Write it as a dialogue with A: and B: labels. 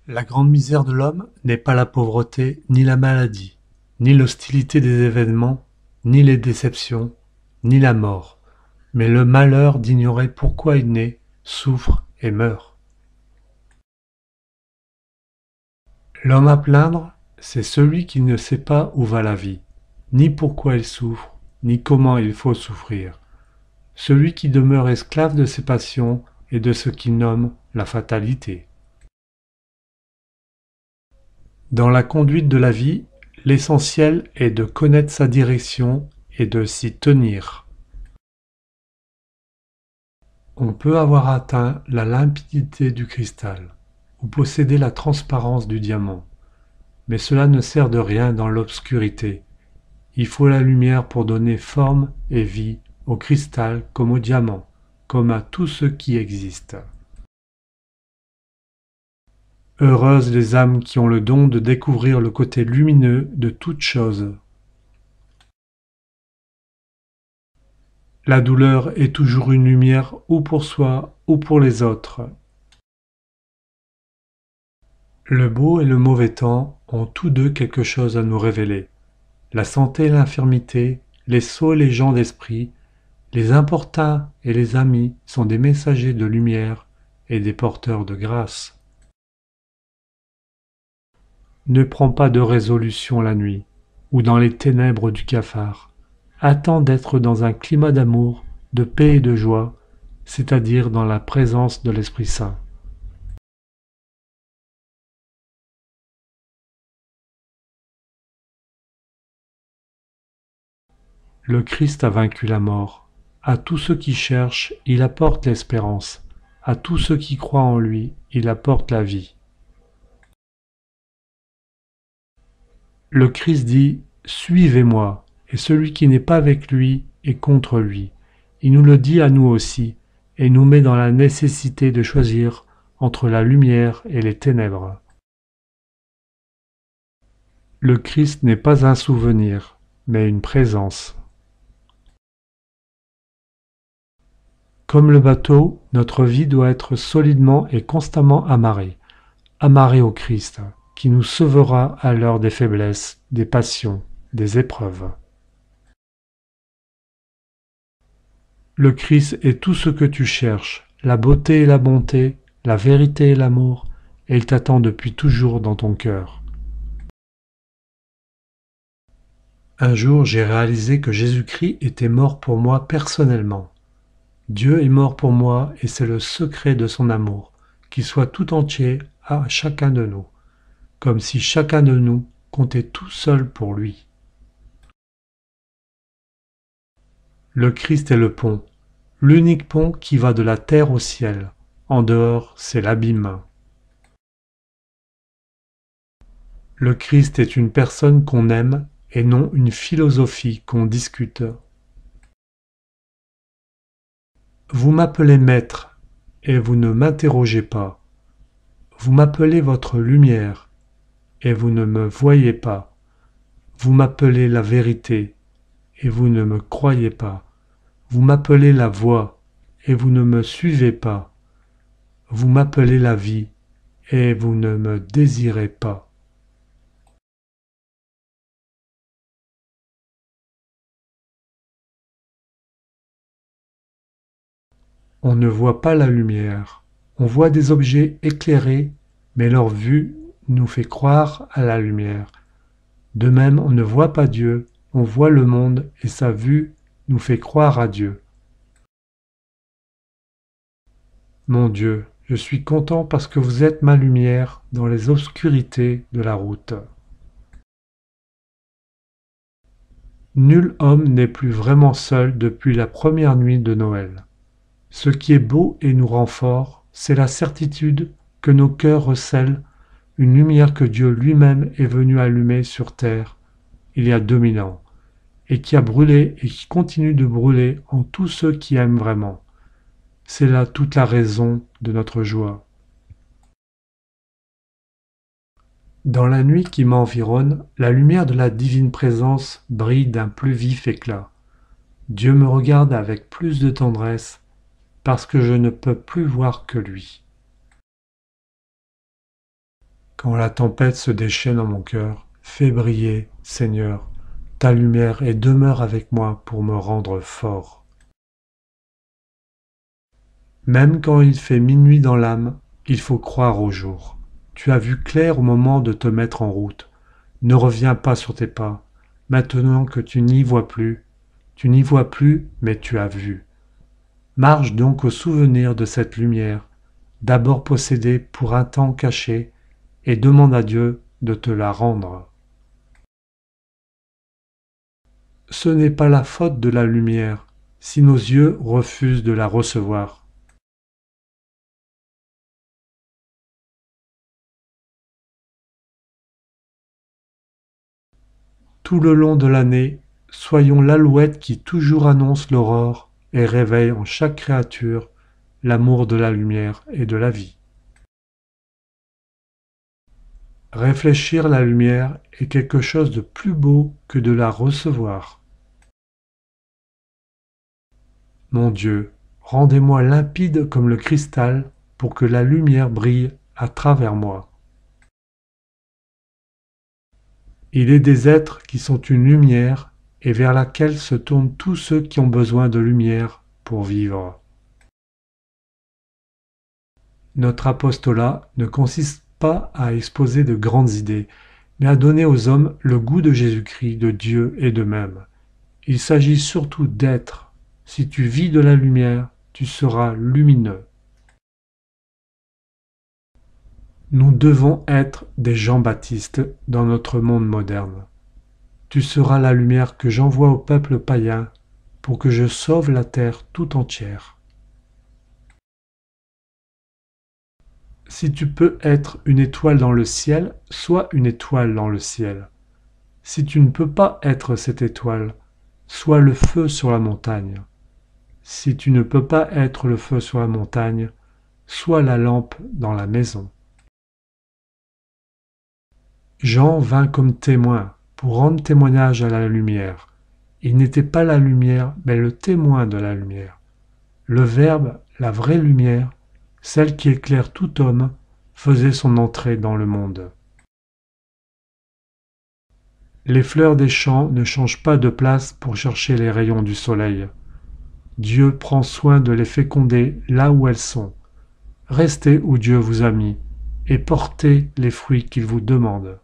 A: La grande misère de l'homme n'est pas la pauvreté, ni la maladie, ni l'hostilité des événements, ni les déceptions, ni la mort, mais le malheur d'ignorer pourquoi il naît, souffre et meurt. L'homme à plaindre, c'est celui qui ne sait pas où va la vie, ni pourquoi il souffre, ni comment il faut souffrir. Celui qui demeure esclave de ses passions et de ce qu'il nomme la fatalité. Dans la conduite de la vie, l'essentiel est de connaître sa direction et de s'y tenir. On peut avoir atteint la limpidité du cristal, ou posséder la transparence du diamant, mais cela ne sert de rien dans l'obscurité. Il faut la lumière pour donner forme et vie au cristal comme au diamant, comme à tout ce qui existe. Heureuses les âmes qui ont le don de découvrir le côté lumineux de toute chose. La douleur est toujours une lumière ou pour soi ou pour les autres. Le beau et le mauvais temps ont tous deux quelque chose à nous révéler. La santé et l'infirmité, les sots et les gens d'esprit, les importuns et les amis sont des messagers de lumière et des porteurs de grâce. Ne prends pas de résolution la nuit, ou dans les ténèbres du cafard. Attends d'être dans un climat d'amour, de paix et de joie, c'est-à-dire dans la présence de l'Esprit Saint. Le Christ a vaincu la mort. À tous ceux qui cherchent, il apporte l'espérance. À tous ceux qui croient en lui, il apporte la vie. Le Christ dit « Suivez-moi » et celui qui n'est pas avec lui est contre lui. Il nous le dit à nous aussi et nous met dans la nécessité de choisir entre la lumière et les ténèbres. Le Christ n'est pas un souvenir, mais une présence. Comme le bateau, notre vie doit être solidement et constamment amarrée au Christ, qui nous sauvera à l'heure des faiblesses, des passions, des épreuves. Le Christ est tout ce que tu cherches, la beauté et la bonté, la vérité et l'amour, et il t'attend depuis toujours dans ton cœur. Un jour, j'ai réalisé que Jésus-Christ était mort pour moi personnellement. Dieu est mort pour moi et c'est le secret de son amour, qu'il soit tout entier à chacun de nous, comme si chacun de nous comptait tout seul pour lui. Le Christ est le pont, l'unique pont qui va de la terre au ciel. En dehors, c'est l'abîme. Le Christ est une personne qu'on aime et non une philosophie qu'on discute. Vous m'appelez maître, et vous ne m'interrogez pas. Vous m'appelez votre lumière, et vous ne me voyez pas. Vous m'appelez la vérité, et vous ne me croyez pas. Vous m'appelez la voie, et vous ne me suivez pas. Vous m'appelez la vie, et vous ne me désirez pas. On ne voit pas la lumière. On voit des objets éclairés, mais leur vue nous fait croire à la lumière. De même, on ne voit pas Dieu, on voit le monde et sa vue nous fait croire à Dieu. Mon Dieu, je suis content parce que vous êtes ma lumière dans les obscurités de la route. Nul homme n'est plus vraiment seul depuis la première nuit de Noël. Ce qui est beau et nous rend forts, c'est la certitude que nos cœurs recèlent une lumière que Dieu lui-même est venu allumer sur terre il y a 2000 ans, et qui a brûlé et qui continue de brûler en tous ceux qui aiment vraiment. C'est là toute la raison de notre joie. Dans la nuit qui m'environne, la lumière de la divine présence brille d'un plus vif éclat. Dieu me regarde avec plus de tendresse, parce que je ne peux plus voir que lui. Quand la tempête se déchaîne en mon cœur, fais briller, Seigneur, ta lumière et demeure avec moi pour me rendre fort. Même quand il fait minuit dans l'âme, il faut croire au jour. Tu as vu clair au moment de te mettre en route. Ne reviens pas sur tes pas. Maintenant que tu n'y vois plus, mais tu as vu. Marche donc au souvenir de cette lumière, d'abord possédée pour un temps caché, et demande à Dieu de te la rendre. Ce n'est pas la faute de la lumière, si nos yeux refusent de la recevoir. Tout le long de l'année, soyons l'alouette qui toujours annonce l'aurore et réveille en chaque créature l'amour de la lumière et de la vie. Réfléchir la lumière est quelque chose de plus beau que de la recevoir. Mon Dieu, rendez-moi limpide comme le cristal pour que la lumière brille à travers moi. Il est des êtres qui sont une lumière et vers laquelle se tournent tous ceux qui ont besoin de lumière pour vivre. Notre apostolat ne consiste pas à exposer de grandes idées, mais à donner aux hommes le goût de Jésus-Christ, de Dieu et d'eux-mêmes. Il s'agit surtout d'être. Si tu vis de la lumière, tu seras lumineux. Nous devons être des Jean-Baptiste dans notre monde moderne. Tu seras la lumière que j'envoie au peuple païen pour que je sauve la terre tout entière. Si tu peux être une étoile dans le ciel, sois une étoile dans le ciel. Si tu ne peux pas être cette étoile, sois le feu sur la montagne. Si tu ne peux pas être le feu sur la montagne, sois la lampe dans la maison. Jean vint comme témoin pour rendre témoignage à la lumière. Il n'était pas la lumière, mais le témoin de la lumière. Le Verbe, la vraie lumière, celle qui éclaire tout homme, faisait son entrée dans le monde. Les fleurs des champs ne changent pas de place pour chercher les rayons du soleil. Dieu prend soin de les féconder là où elles sont. Restez où Dieu vous a mis, et portez les fruits qu'il vous demande.